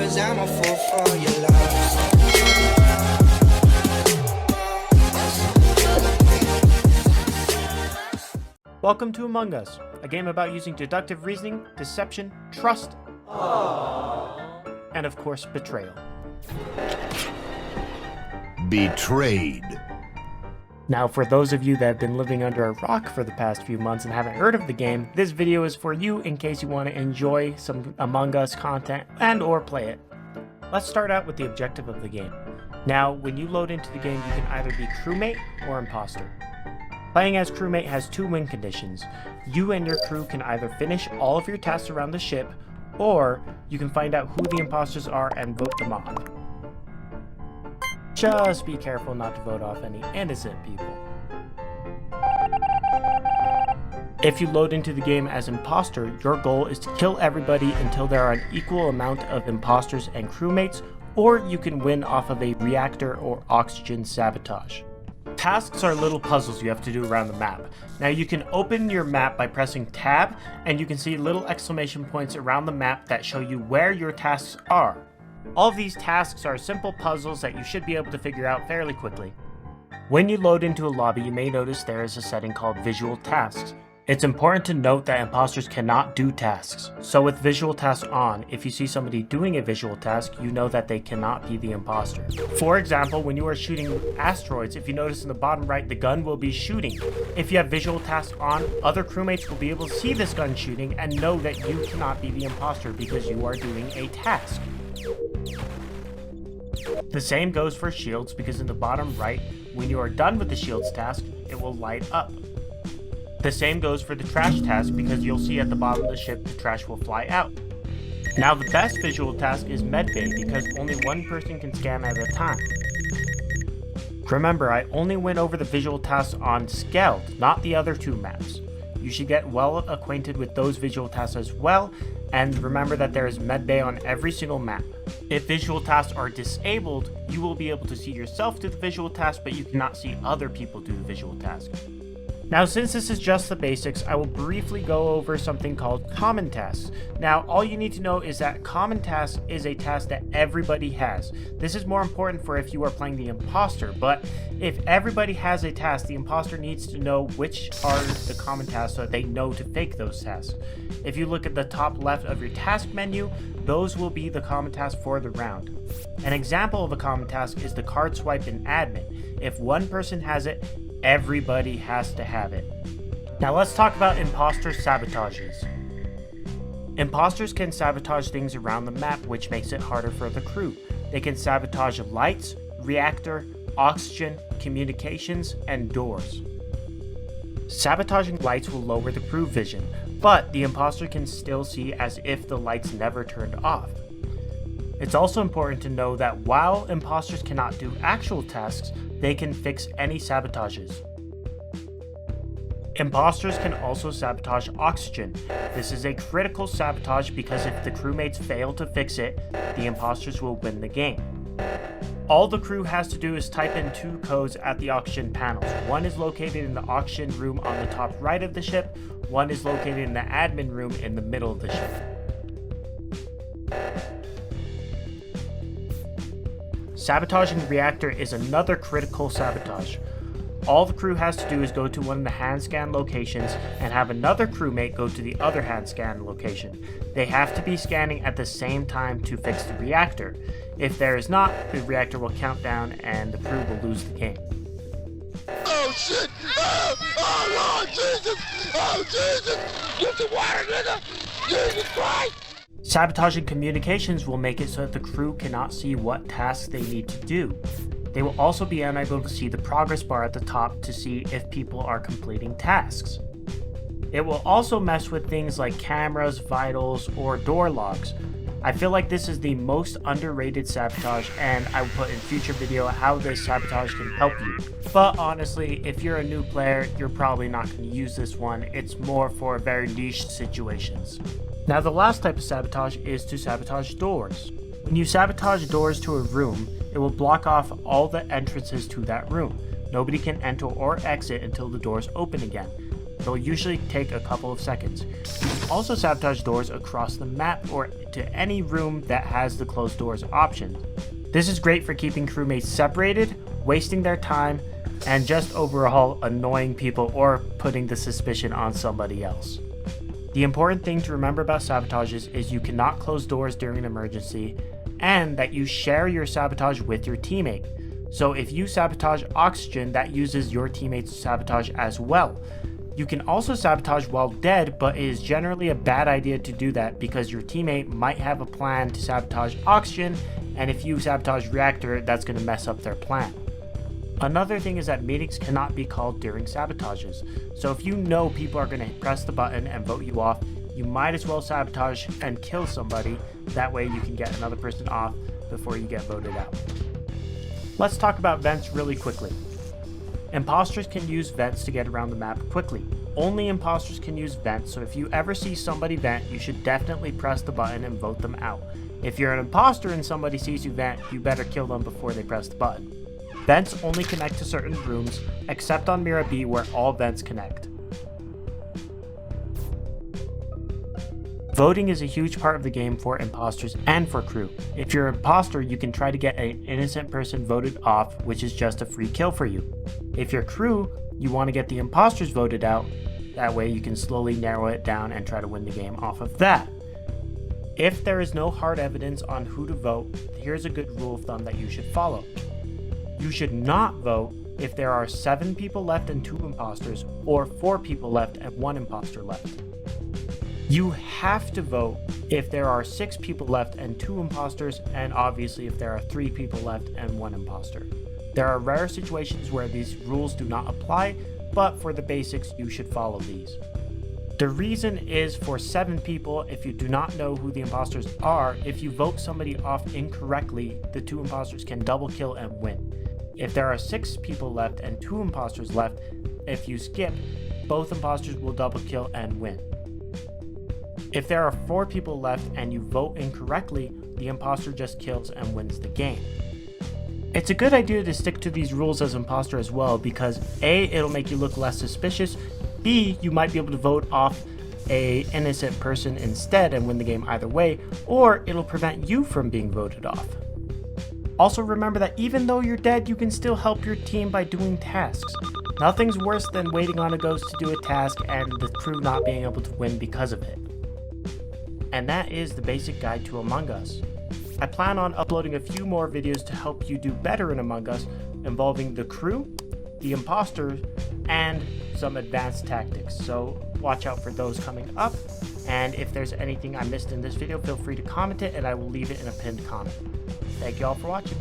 'cause I'm a fool for your love. Welcome to Among Us, a game about using deductive reasoning, deception, trust, and of course, betrayal. Betrayed. Now, for those of you that have been living under a rock for the past few months and haven't heard of the game, this video is for you in case you want to enjoy some Among Us content and or play it. Let's start out with the objective of the game. Now, when you load into the game, you can either be crewmate or imposter. Playing as crewmate has two win conditions. You and your crew can either finish all of your tasks around the ship, or you can find out who the imposters are and vote them off. Just be careful not to vote off any innocent people. If you load into the game as imposter, your goal is to kill everybody until there are an equal amount of imposters and crewmates, or you can win off of a reactor or oxygen sabotage. Tasks are little puzzles you have to do around the map. Now you can open your map by pressing tab, and you can see little exclamation points around the map that show you where your tasks are. All of these tasks are simple puzzles that you should be able to figure out fairly quickly. When you load into a lobby, you may notice there is a setting called Visual Tasks. It's important to note that imposters cannot do tasks. So with Visual Tasks on, if you see somebody doing a visual task, you know that they cannot be the imposter. For example, when you are shooting asteroids, if you notice in the bottom right, the gun will be shooting. If you have Visual Tasks on, other crewmates will be able to see this gun shooting and know that you cannot be the imposter because you are doing a task. The same goes for shields, because in the bottom right, when you are done with the shields task, it will light up. The same goes for the trash task, because you'll see at the bottom of the ship the trash will fly out. Now the best visual task is medbay, because only one person can scan at a time. Remember, I only went over the visual tasks on Skeld, not the other two maps. You should get well acquainted with those visual tasks as well, and remember that there is medbay on every single map. If visual tasks are disabled, you will be able to see yourself do the visual task, but you cannot see other people do the visual task. Now, since this is just the basics, I will briefly go over something called common tasks. Now, all you need to know is that common task is a task that everybody has. This is more important for if you are playing the imposter, but if everybody has a task, the imposter needs to know which are the common tasks so that they know to fake those tasks. If you look at the top left of your task menu, those will be the common tasks for the round. An example of a common task is the card swipe in admin. If one person has it, everybody has to have it. Now let's talk about imposter sabotages. Imposters can sabotage things around the map, which makes it harder for the crew. They can sabotage lights, reactor, oxygen, communications, and doors. Sabotaging lights will lower the crew vision, but the imposter can still see as if the lights never turned off. It's also important to know that while imposters cannot do actual tasks, they can fix any sabotages. Imposters can also sabotage oxygen. This is a critical sabotage because if the crewmates fail to fix it, the imposters will win the game. All the crew has to do is type in two codes at the oxygen panels. One is located in the oxygen room on the top right of the ship, one is located in the admin room in the middle of the ship. Sabotaging the reactor is another critical sabotage. All the crew has to do is go to one of the hand scan locations and have another crewmate go to the other hand scan location. They have to be scanning at the same time to fix the reactor. If there is not, the reactor will count down and the crew will lose the game. Oh shit! Oh Lord Jesus! Oh Jesus! Get the water, nigga! Jesus Christ! Sabotaging communications will make it so that the crew cannot see what tasks they need to do. They will also be unable to see the progress bar at the top to see if people are completing tasks. It will also mess with things like cameras, vitals, or door logs. I feel like this is the most underrated sabotage, and I will put in future video how this sabotage can help you. But honestly, if you're a new player, you're probably not going to use this one. It's more for very niche situations. Now the last type of sabotage is to sabotage doors. When you sabotage doors to a room, it will block off all the entrances to that room. Nobody can enter or exit until the doors open again. It'll usually take a couple of seconds. You can also sabotage doors across the map or to any room that has the closed doors option. This is great for keeping crewmates separated, wasting their time, and just overall annoying people or putting the suspicion on somebody else. The important thing to remember about sabotages is you cannot close doors during an emergency, and that you share your sabotage with your teammate. So if you sabotage oxygen, that uses your teammate's sabotage as well. You can also sabotage while dead, but it is generally a bad idea to do that because your teammate might have a plan to sabotage oxygen, and if you sabotage reactor, that's going to mess up their plan. Another thing is that meetings cannot be called during sabotages. So if you know people are going to press the button and vote you off, you might as well sabotage and kill somebody. That way you can get another person off before you get voted out. Let's talk about vents really quickly. Imposters can use vents to get around the map quickly. Only imposters can use vents, so if you ever see somebody vent, you should definitely press the button and vote them out. If you're an imposter and somebody sees you vent, you better kill them before they press the button. Vents only connect to certain rooms, except on Mira B where all vents connect. Voting is a huge part of the game for imposters and for crew. If you're an imposter, you can try to get an innocent person voted off, which is just a free kill for you. If you're crew, you want to get the imposters voted out, that way you can slowly narrow it down and try to win the game off of that. If there is no hard evidence on who to vote, here's a good rule of thumb that you should follow. You should not vote if there are 7 people left and 2 imposters, or 4 people left and 1 imposter left. You have to vote if there are 6 people left and 2 imposters, and obviously if there are 3 people left and 1 imposter. There are rare situations where these rules do not apply, but for the basics you should follow these. The reason is for 7 people, if you do not know who the imposters are, if you vote somebody off incorrectly, the 2 imposters can double kill and win. If there are 6 people left and 2 imposters left, if you skip, both imposters will double kill and win. If there are 4 people left and you vote incorrectly, the imposter just kills and wins the game. It's a good idea to stick to these rules as imposter as well because A, it'll make you look less suspicious, B, you might be able to vote off a innocent person instead and win the game either way, or it'll prevent you from being voted off. Also remember that even though you're dead, you can still help your team by doing tasks. Nothing's worse than waiting on a ghost to do a task and the crew not being able to win because of it. And that is the basic guide to Among Us. I plan on uploading a few more videos to help you do better in Among Us, involving the crew, the imposters, and some advanced tactics, so watch out for those coming up. And if there's anything I missed in this video, feel free to comment it and I will leave it in a pinned comment. Thank you all for watching.